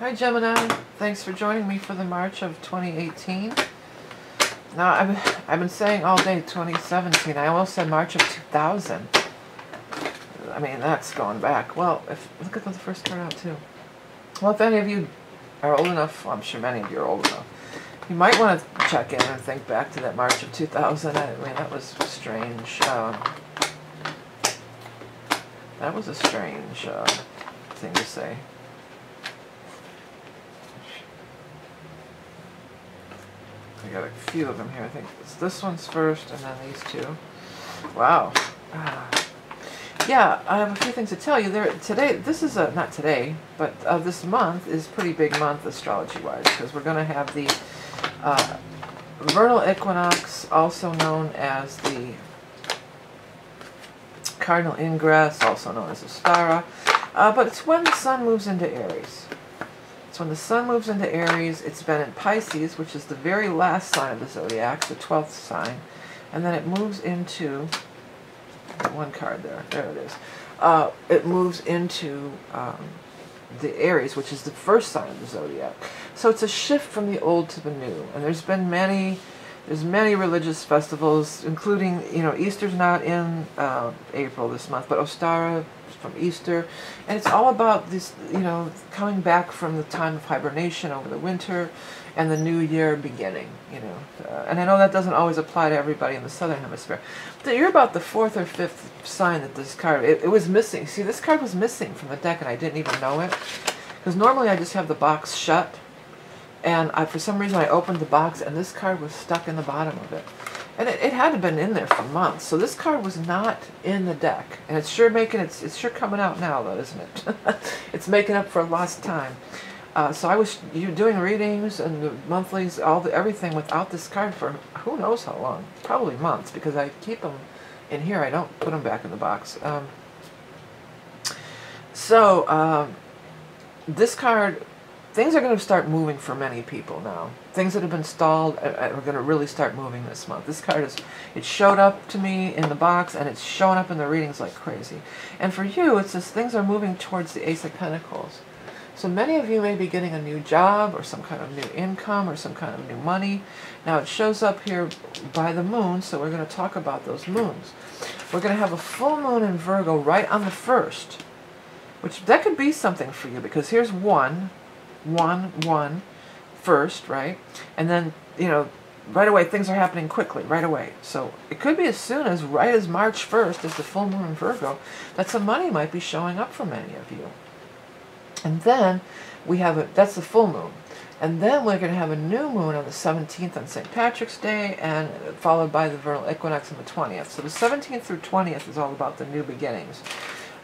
Hi Gemini, thanks for joining me for the March of 2018. Now I've been saying all day 2017. I almost said March of 2000. I mean, that's going back. Well, look at the first card out too. Well, if any of you are old enough, well, I'm sure many of you are old enough, you might want to check in and think back to that March of 2000. I mean, that was strange. That was a strange thing to say. I got a few of them here. I think this one's first, and then these two. Wow. Yeah, I have a few things to tell you. Today, this is not today, but this month is a pretty big month astrology-wise, because we're going to have the vernal equinox, also known as the cardinal ingress, also known as Ostara, but it's when the sun moves into Aries. So when the sun moves into Aries, it's been in Pisces, which is the very last sign of the zodiac, the 12th sign, and then it moves into, one card there, there it is. It moves into the Aries, which is the first sign of the zodiac. So it's a shift from the old to the new, and there's many religious festivals, including, Easter's not in April this month, but Ostara from Easter, and it's all about this, coming back from the time of hibernation over the winter and the new year beginning, and I know that doesn't always apply to everybody in the southern hemisphere, but you're about the 4th or 5th sign that this card, it was missing. See, this card was missing from the deck and I didn't even know it, because normally I just have the box shut, and for some reason I opened the box and this card was stuck in the bottom of it. And it had been in there for months. So this card was not in the deck. And it's sure it's sure coming out now though, isn't it? It's making up for lost time. So you're doing readings and the monthlies, everything without this card for who knows how long. Probably months, because I keep them in here. I don't put them back in the box. This card, things are going to start moving for many people now. Things that have been stalled are going to really start moving this month. This card it showed up to me in the box, and it's showing up in the readings like crazy. And for you, it's just things are moving towards the Ace of Pentacles. So many of you may be getting a new job, or some kind of new income, or some kind of new money. Now it shows up here by the moon, so we're going to talk about those moons. We're going to have a full moon in Virgo right on the 1st, which that could be something for you, because here's 1, first, right? And then, right away, things are happening quickly, right away. So it could be as soon as, right as March 1st, as the full moon in Virgo, that some money might be showing up for many of you. And then we have that's the full moon. And then we're going to have a new moon on the 17th on St. Patrick's Day, and followed by the vernal equinox on the 20th. So the 17th through 20th is all about the new beginnings.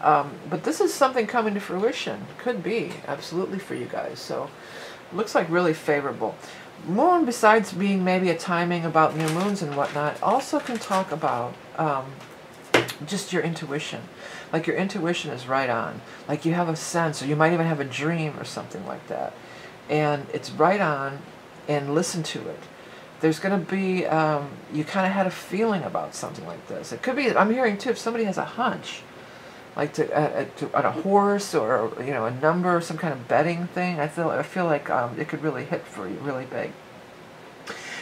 But this is something coming to fruition. Could be, absolutely, for you guys. So looks like really favorable. Moon, besides being maybe a timing about new moons and whatnot, also can talk about just your intuition. Like your intuition is right on. Like you have a sense, or you might even have a dream or something like that. And it's right on, and listen to it. There's going to be, you kind of had a feeling about something like this. It could be, I'm hearing too, if somebody has a hunch, like on a horse, or a number, some kind of betting thing. I feel like it could really hit for you, really big.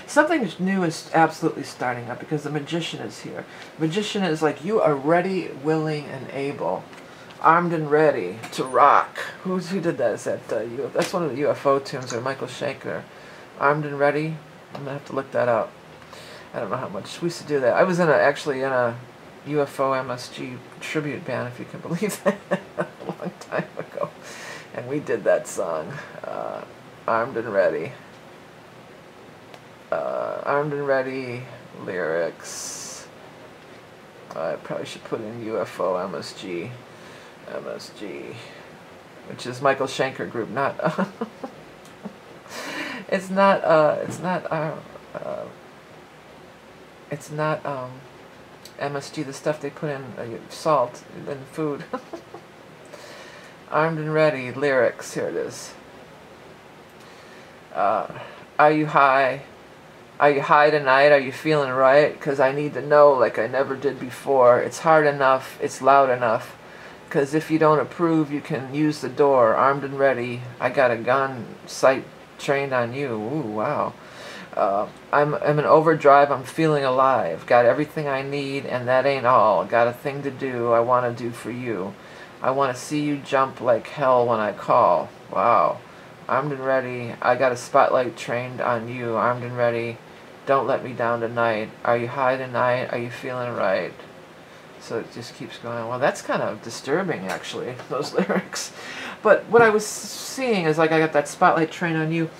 Something new is absolutely starting up, because the Magician is here. Magician is like, you are ready, willing, and able, armed and ready to rock. Who did that? Is that that's one of the UFO tunes, or Michael Schenker. Armed and ready. I'm gonna have to look that up. I don't know how much we used to do that. I was actually in a UFO MSG tribute band, if you can believe that, a long time ago, and we did that song, Armed and Ready. Armed and Ready lyrics. I probably should put in UFO MSG, which is Michael Schenker group, not it's not MSG, the stuff they put in salt in food. Armed and Ready lyrics, here it is. Are you high? Are you high tonight? Are you feeling right? Because I need to know like I never did before. It's hard enough, it's loud enough. Because if you don't approve, you can use the door, armed and ready. I got a gun, sight trained on you. Ooh, wow. I'm in overdrive, I'm feeling alive. Got everything I need, and that ain't all. Got a thing to do I want to do for you. I want to see you jump like hell when I call. Wow. Armed and ready. I got a spotlight trained on you. Armed and ready. Don't let me down tonight. Are you high tonight? Are you feeling right? So it just keeps going. Well, that's kind of disturbing, actually, those lyrics. But what I was seeing is, like, I got that spotlight trained on you.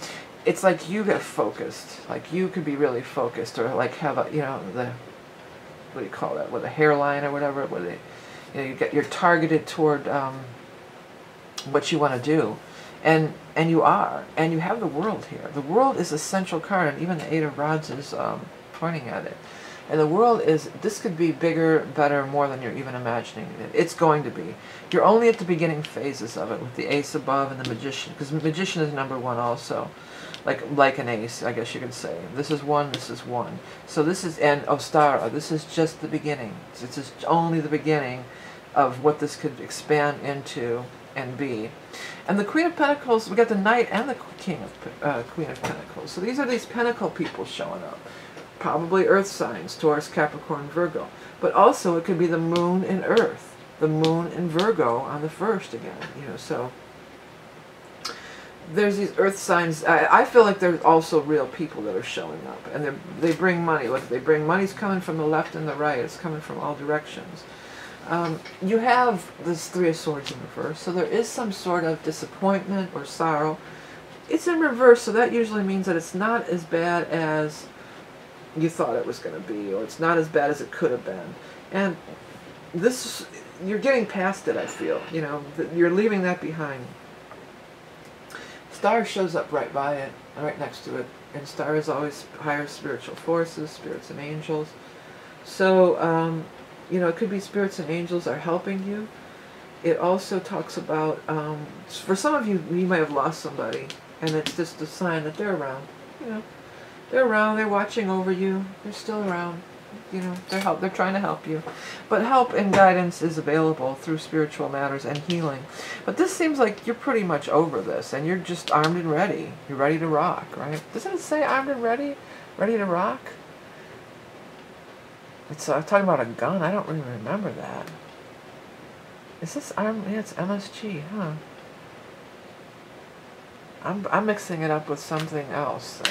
It's like you get focused. Like, you could be really focused, or like have a, you know, the, what do you call that, with a hairline or whatever, where they, you know, you're targeted toward what you want to do. And you are. And you have the world here. The world is a central card, and even the Eight of Rods is pointing at it. And the world is, this could be bigger, better, more than you're even imagining. It's going to be. You're only at the beginning phases of it with the Ace above and the Magician. Because the Magician is number one also. Like an ace, I guess you could say. This is one, this is one. So this is, and Ostara, this is just the beginning. It's just only the beginning of what this could expand into and be. And the Queen of Pentacles, we got the Knight and the Queen of Pentacles. So these are these Pentacle people showing up. Probably Earth signs, Taurus, Capricorn, Virgo. But also it could be the Moon in Earth. The Moon in Virgo on the 1st again. You know, so there's these Earth signs. I feel like there's also real people that are showing up. And they bring money. Look, they bring money's coming from the left and the right. It's coming from all directions. You have this Three of Swords in reverse. So there is some sort of disappointment or sorrow. It's in reverse, so that usually means that it's not as bad as you thought it was going to be, or it's not as bad as it could have been. And this, you're getting past it, I feel. You know, you're leaving that behind. Star shows up right by it, right next to it. And Star is always higher spiritual forces, spirits and angels. So, you know, it could be spirits and angels are helping you. It also talks about, for some of you, you might have lost somebody, and it's just a sign that they're around. You know, they're around, they're watching over you, they're still around. You know, they're trying to help you. But help and guidance is available through spiritual matters and healing. But this seems like you're pretty much over this, and you're just armed and ready. You're ready to rock, right? Doesn't it say armed and ready? Ready to rock? It's talking about a gun. I don't really remember that. Is this armed? Yeah, it's MSG, huh? I'm mixing it up with something else.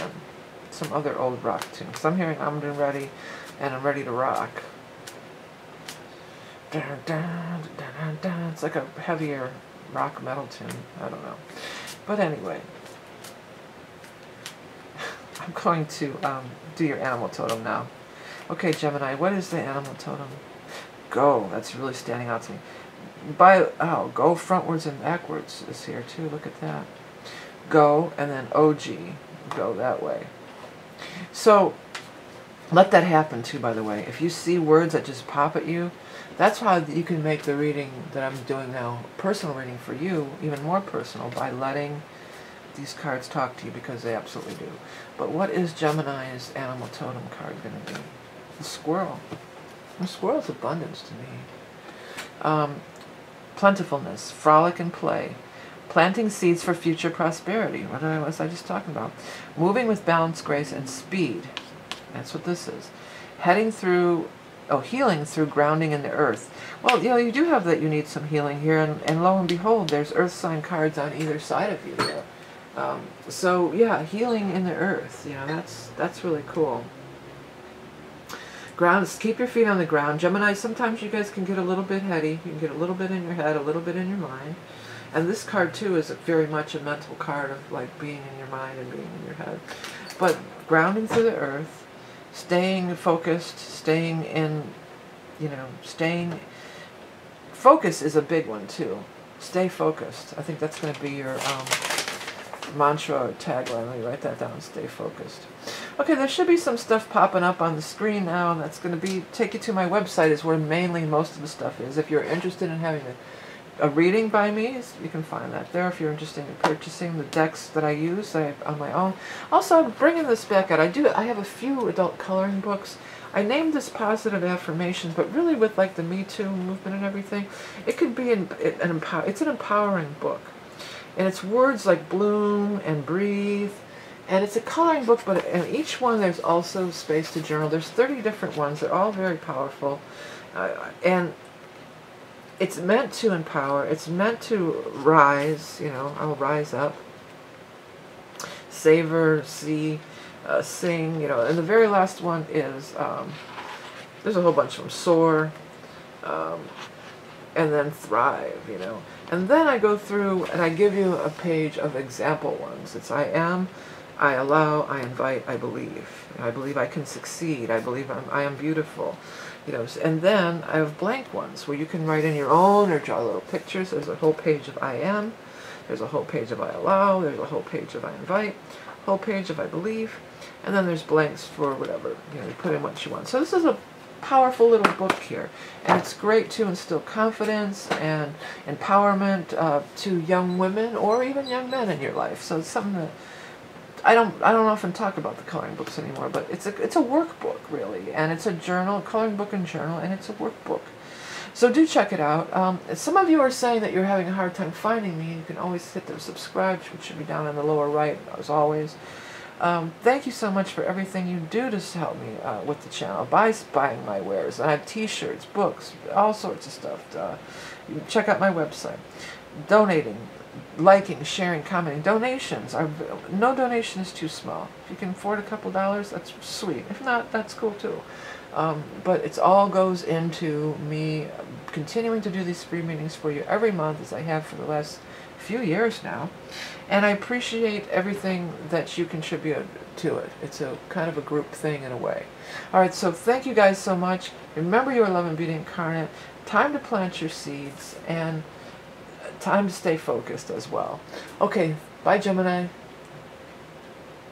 Some other old rock tune. Because I'm hearing armed and ready, and I'm ready to rock. Dun, dun, dun, dun, dun. It's like a heavier rock metal tune. I don't know. But anyway, I'm going to do your animal totem now. Okay, Gemini, what is the animal totem? Go. That's really standing out to me. Go frontwards and backwards is here too. Look at that. Go, and then OG. Go that way. So, let that happen too, by the way. If you see words that just pop at you, that's how you can make the reading that I'm doing now, personal reading for you, even more personal by letting these cards talk to you, because they absolutely do. But what is Gemini's animal totem card going to be? The squirrel. The squirrel's abundance to me. Plentifulness, frolic and play. Planting seeds for future prosperity. What was I just talking about? Moving with balance, grace, and speed. That's what this is. Heading through, healing through grounding in the earth. Well, you know, you do have that you need some healing here, and lo and behold, there's earth sign cards on either side of you there. So, yeah, healing in the earth. You know, that's really cool. Keep your feet on the ground. Gemini, sometimes you guys can get a little bit heady. You can get a little bit in your head, a little bit in your mind. And this card, too, is very much a mental card of, like, being in your mind and being in your head. But grounding through the earth, staying focused, staying in, you know, focus is a big one, too. Stay focused. I think that's going to be your mantra or tagline. Let me write that down. Stay focused. Okay, there should be some stuff popping up on the screen now, and that's going to take you to my website, is where mainly most of the stuff is. If you're interested in having a reading by me. You can find that there if you're interested in purchasing the decks that I use on my own. Also, I'm bringing this back out. I have a few adult coloring books. I named this Positive Affirmations, but really with like the Me Too movement and everything, it could be it's an empowering book. And it's words like bloom and breathe. And it's a coloring book, but in each one there's also space to journal. There's 30 different ones. They're all very powerful. And it's meant to empower. It's meant to rise. You know, I'll rise up. Savor, see, sing. You know, and the very last one is, there's a whole bunch of them. Soar, and then thrive, you know. And then I go through and I give you a page of example ones. It's I am, I allow, I invite, I believe. I believe I can succeed. I believe I am beautiful. You know, and then I have blank ones where you can write in your own or draw little pictures. There's a whole page of I am. There's a whole page of I allow. There's a whole page of I invite. Whole page of I believe. And then there's blanks for whatever. You know, you put in what you want. So this is a powerful little book here, and it's great to instill confidence and empowerment to young women or even young men in your life. So it's something that I don't often talk about the coloring books anymore, but it's a workbook really, and it's a journal, a coloring book and journal, and it's a workbook. So do check it out. Some of you are saying that you're having a hard time finding me. You can always hit the subscribe, which should be down in the lower right, as always. Thank you so much for everything you do to help me with the channel. By buying my wares. I have t-shirts, books, all sorts of stuff. You can check out my website. Donating, liking, sharing, commenting. Donations. No donation is too small. If you can afford a couple dollars, that's sweet. If not, that's cool too. But it all goes into me continuing to do these free meetings for you every month, as I have for the last few years now, and I appreciate everything that you contribute to it. It's a kind of a group thing in a way. Alright, so thank you guys so much. Remember, you're love and beauty incarnate. Time to plant your seeds, and time to stay focused as well. Okay, bye Gemini.